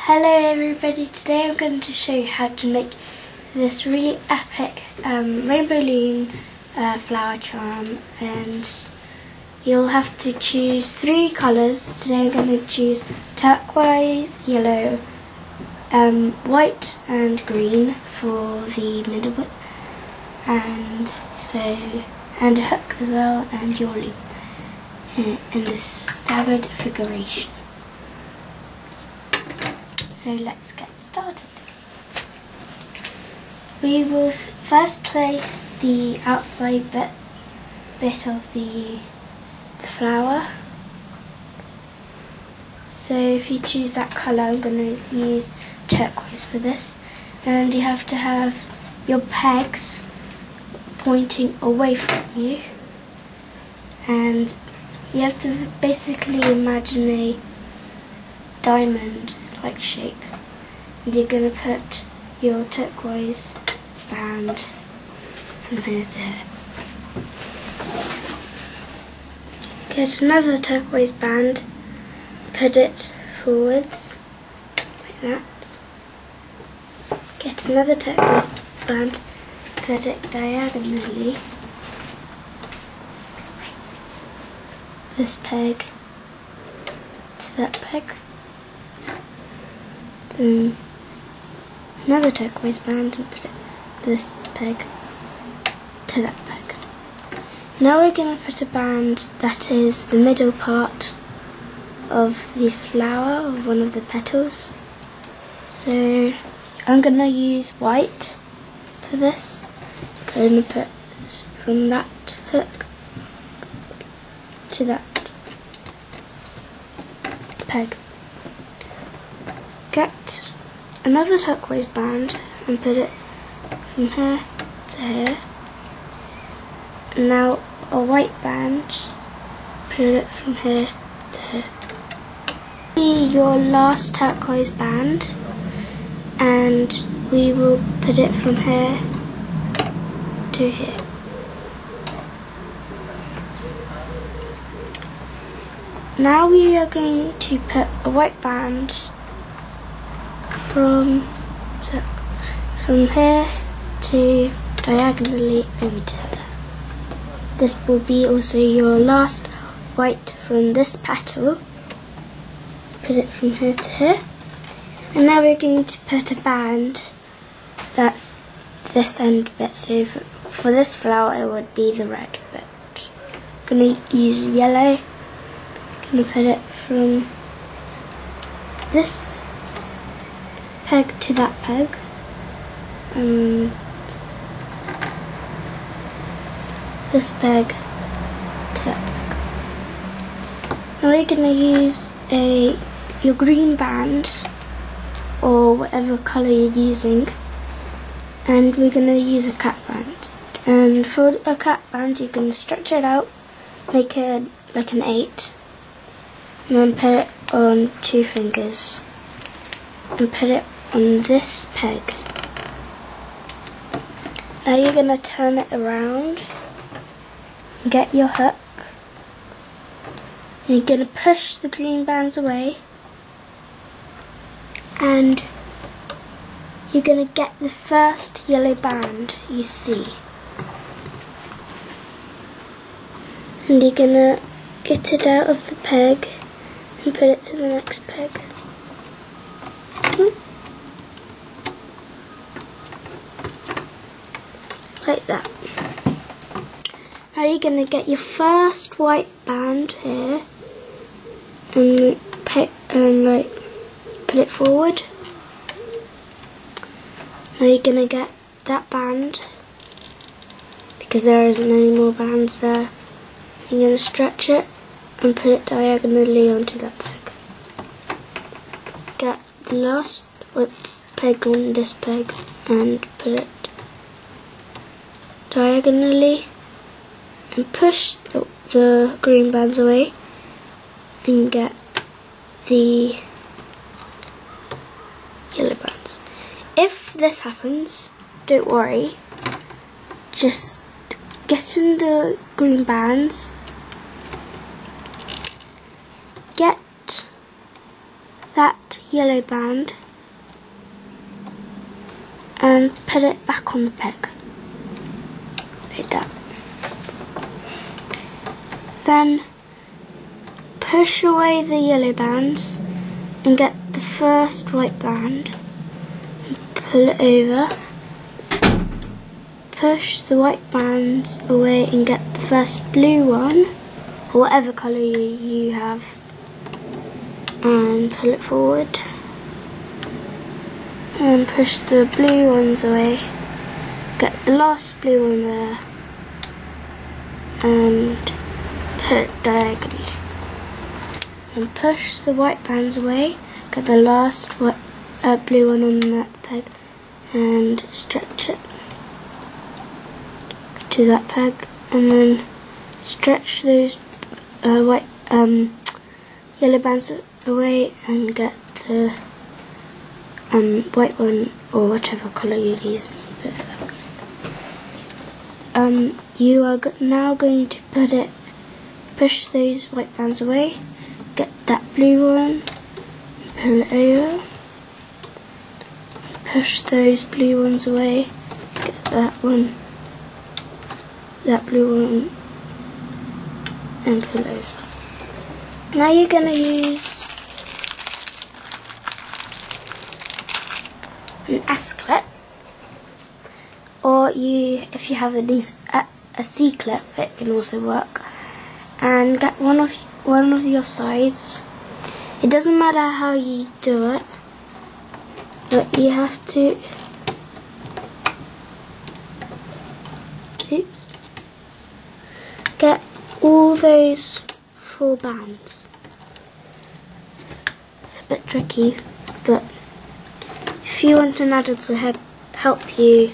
Hello everybody, today I'm going to show you how to make this really epic rainbow loom flower charm, and you'll have to choose 3 colours. Today I'm going to choose turquoise, yellow, white and green for the middle bit, and a hook as well, and your loom in this staggered figuration. So let's get started. We will first place the outside bit of the flower. So if you choose that colour, I'm going to use turquoise for this. And you have to have your pegs pointing away from you. And you have to basically imagine a diamond-like shape, and you're going to put your turquoise band from here to here. Get another turquoise band, put it forwards like that. Get another turquoise band, put it diagonally. This peg to that peg. Then another turquoise band and put this peg to that peg. Now we're going to put a band that is the middle part of the flower, of one of the petals. So I'm going to use white for this. I'm going to put from that hook to that peg. Get another turquoise band and put it from here to here. And now a white band, put it from here to here. Your last turquoise band, and we will put it from here to here. Now we are going to put a white band from here to diagonally over to there. This will be also your last white from this petal. Put it from here to here. And now we're going to put a band that's this end bit. So for this flower it would be the red bit. I'm going to use yellow. I'm going to put it from this peg to that peg, and this peg to that peg. Now we're going to use your green band, or whatever colour you're using, and we're going to use a cat band. And for a cat band, you're going to stretch it out, make it like an 8, and then put it on 2 fingers, and put it on this peg. Now you're going to turn it around, get your hook, and you're going to push the green bands away, and you're going to get the first yellow band you see. And you're going to get it out of the peg and put it to the next peg. Like that. Now you're going to get your first white band here and put it forward. Now you're going to get that band, because there isn't any more bands there. You're going to stretch it and put it diagonally onto that peg. Get the last peg on this peg and put it diagonally, and push the green bands away and get the yellow bands. If this happens, don't worry, just get in the green bands, get that yellow band and put it back on the peg, like that. Then push away the yellow bands and get the first white band and pull it over. Push the white bands away and get the first blue one, or whatever colour you have, and pull it forward. And push the blue ones away. Get the last blue one there and put it diagonally. And push the white bands away. Get the last white, blue one on that peg and stretch it to that peg, and then stretch those white yellow bands away and get the white one, or whatever colour you're using. You are now going to push those white bands away, get that blue one, pull it over, push those blue ones away, get that one, that blue one, and pull it over. Now you're going to use an S-clip, or if you have a C-clip, it can also work, and get one of your sides. It doesn't matter how you do it, but you have to get all those 4 bands. It's a bit tricky, but if you want an adult to help you,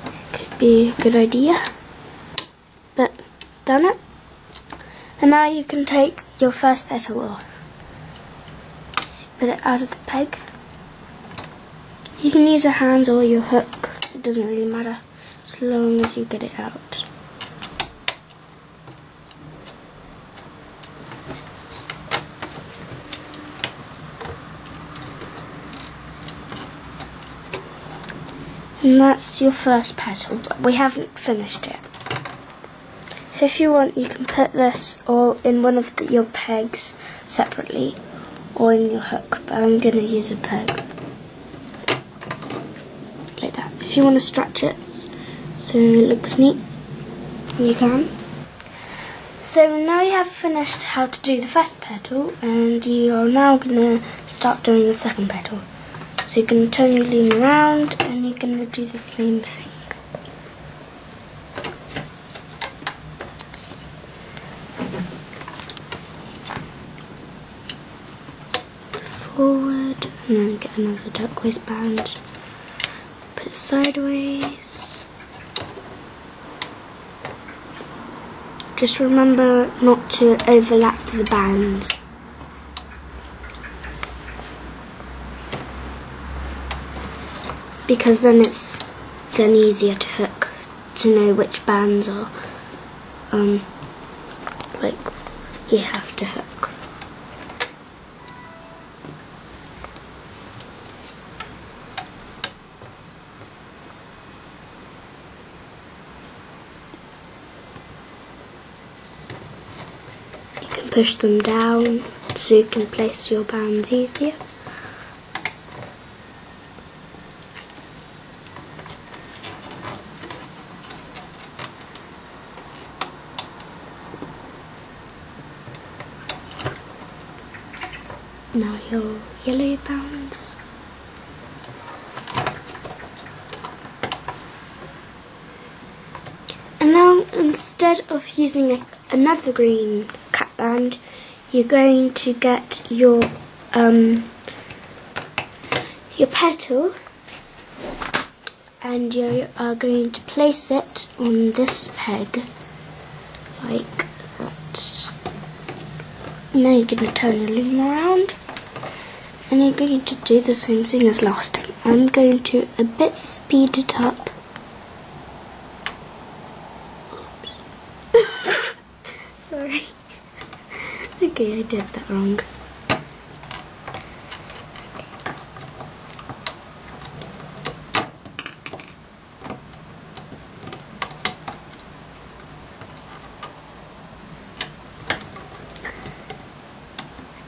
it could be a good idea. But done it. And now you can take your first petal off. So put it out of the peg. You can use your hands or your hook. It doesn't really matter, as long as you get it out. And that's your first petal, but we haven't finished it. So if you want, you can put this or in one of your pegs separately, or in your hook, but I'm going to use a peg. Like that. If you want to stretch it so it looks neat, you can. So now you have finished how to do the first petal, and you are now going to start doing the second petal. So you're going to turn your loom around and you're going to do the same thing. Forward, and then get another turquoise band. Put it sideways. Just remember not to overlap the bands. Because then it's easier to hook, to know which bands are like you have to hook. You can push them down so you can place your bands easier. Now your yellow bands. And now instead of using another green cap band, you're going to get your petal, and you are going to place it on this peg like that. Now you're going to turn your loom around, and you're going to do the same thing as last time. I'm going to a bit speed it up. Oops. Sorry. Okay, I did that wrong.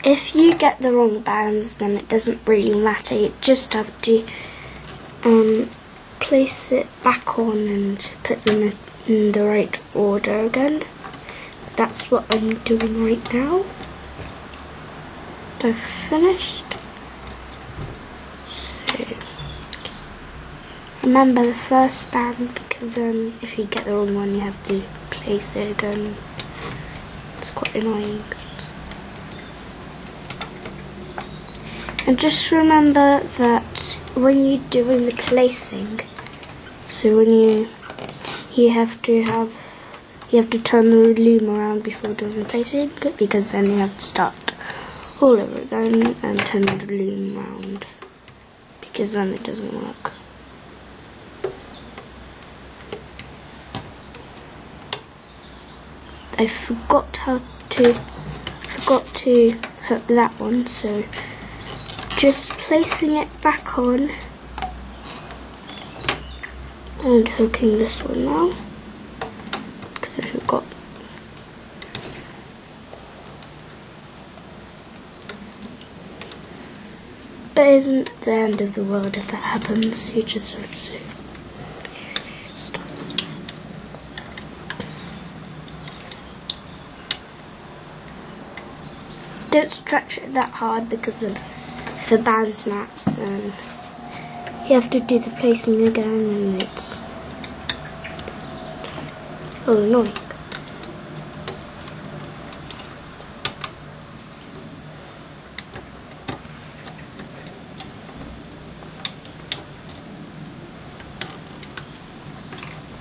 if you get the wrong bands, then it doesn't really matter. You just have to place it back on and put them in the right order again. That's what I'm doing right now. I've finished. So remember the first band, because then if you get the wrong one you have to place it again. It's quite annoying. And just remember that when you're doing the placing, so when you have to turn the loom around before doing the placing, because then you have to start all over again and turn the loom around, because then it doesn't work. I forgot to hook that one, so just placing it back on and hooking this one now, because I forgot. But it isn't the end of the world if that happens. You just have to stop. Don't stretch it that hard, because if the band snaps, then you have to do the placing again, and it's annoying.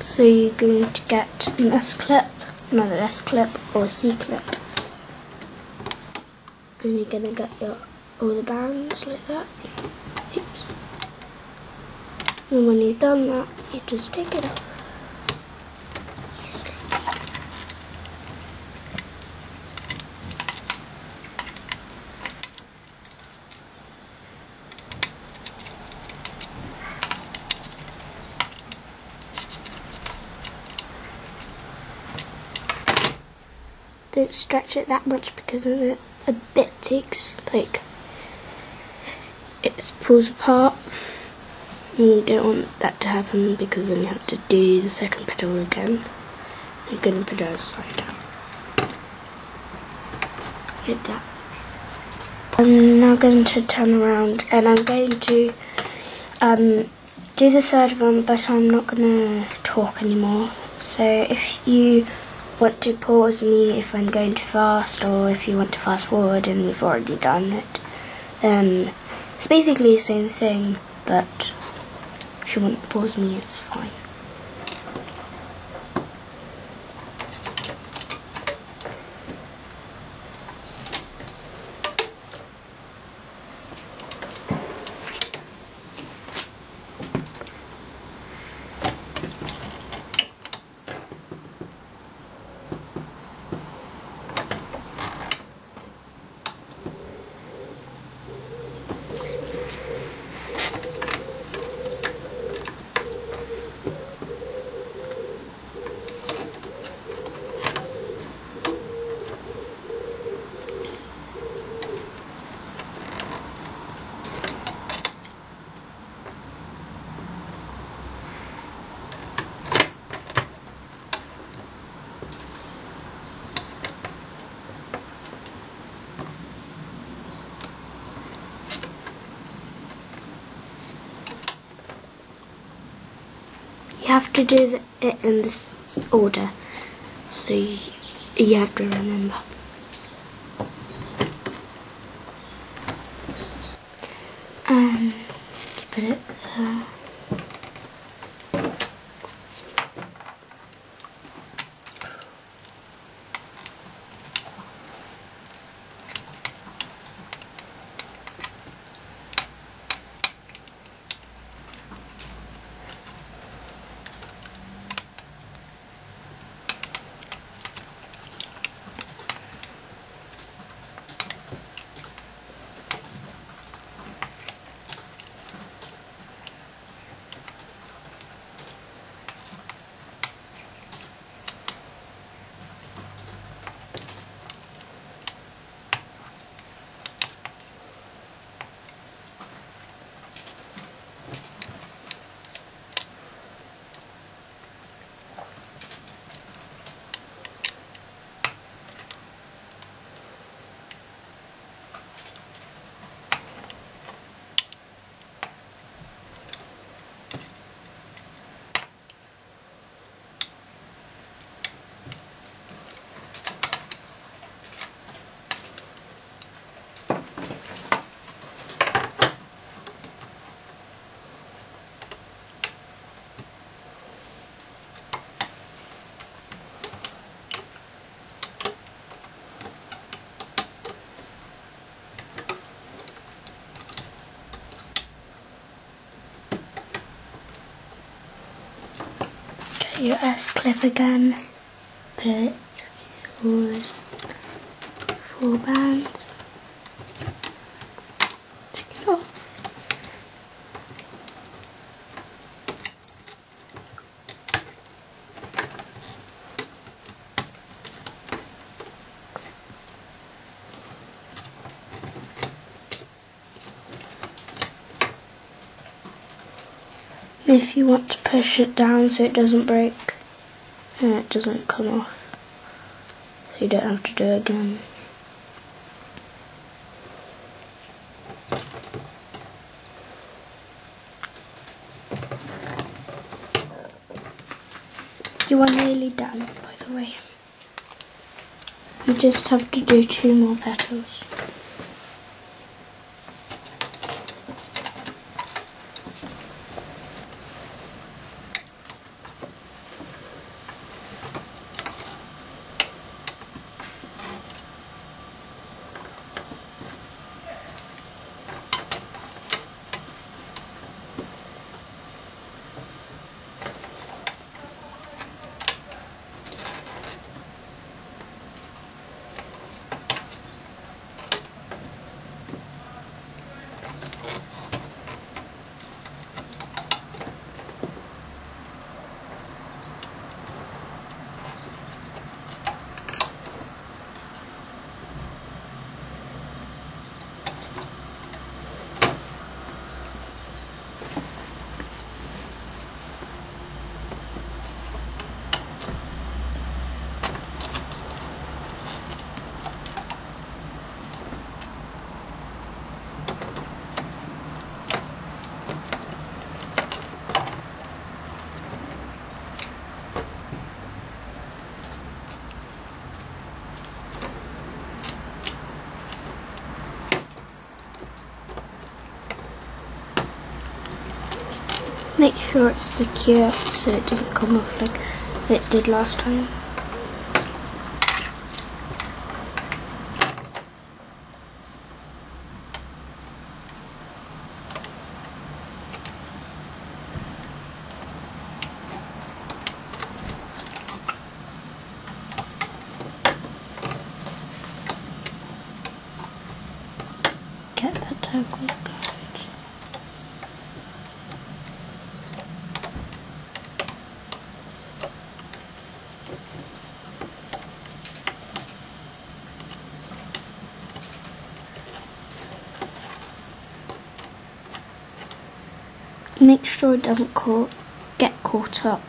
So you're going to get an S-clip, another S-clip, or a C-clip. And you're going to get all the bands like that. Oops. And when you've done that, you just take it off. Don't stretch it that much, because then a bit takes, like, it pulls apart. And you don't want that to happen, because then you have to do the second petal again. You're going to put it upside down. Like that. I'm now going to turn around, and I'm going to do the third one, but I'm not going to talk anymore. So if you want to pause me if I'm going too fast, or if you want to fast forward and you've already done it, then it's basically the same thing, but if you want to pause me, it's fine. You have to do it in this order, so you have to remember. And put it there. your S-clip again, put it through 4 bands, take it off. If you want to push it down so it doesn't break and it doesn't come off, so you don't have to do it again. You are nearly done, by the way. You just have to do 2 more petals. Make sure it's secure so it doesn't come off like it did last time. Get that turquoise card. Make sure it doesn't get caught up.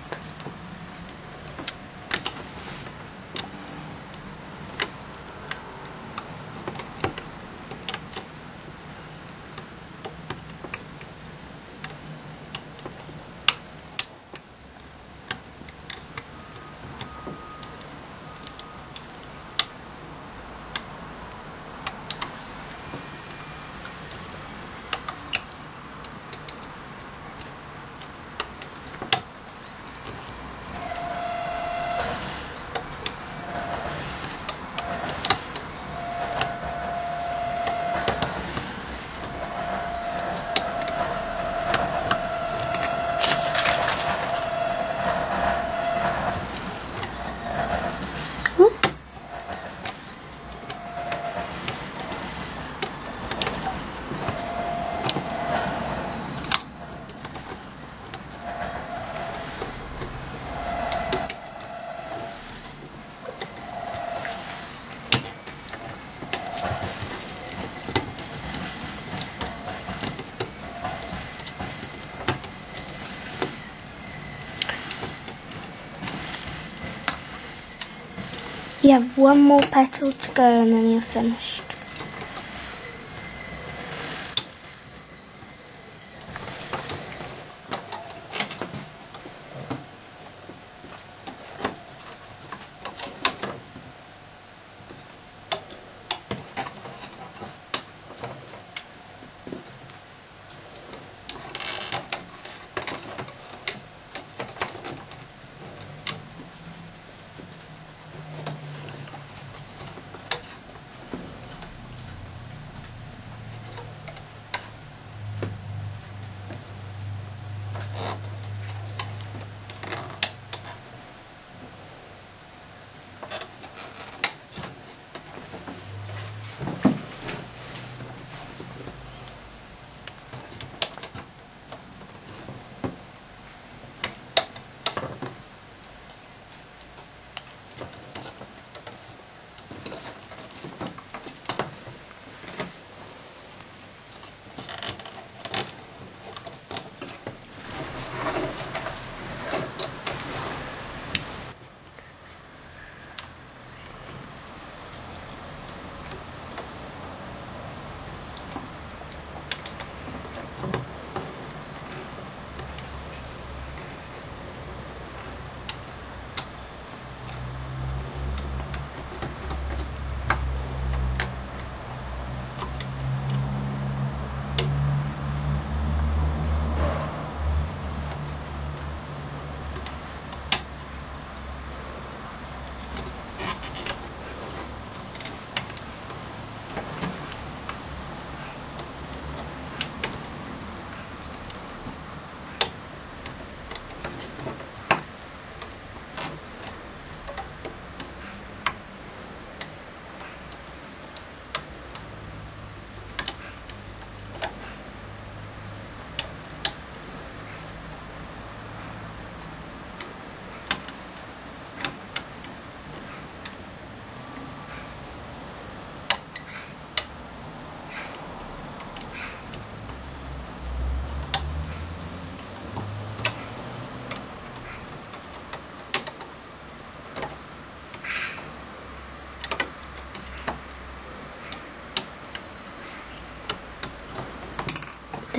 You have 1 more petal to go and then you're finished.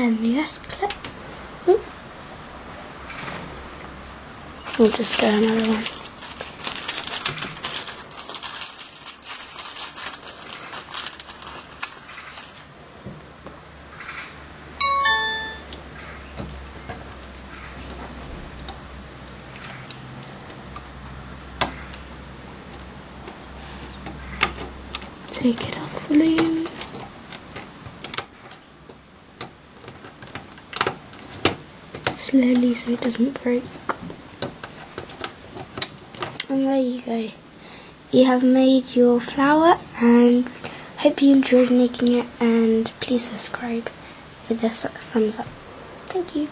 then the S clip. We'll just go another one. Take it off the loom. Slowly so it doesn't break. And there you go. You have made your flower, and hope you enjoyed making it, and please subscribe with a thumbs up. Thank you.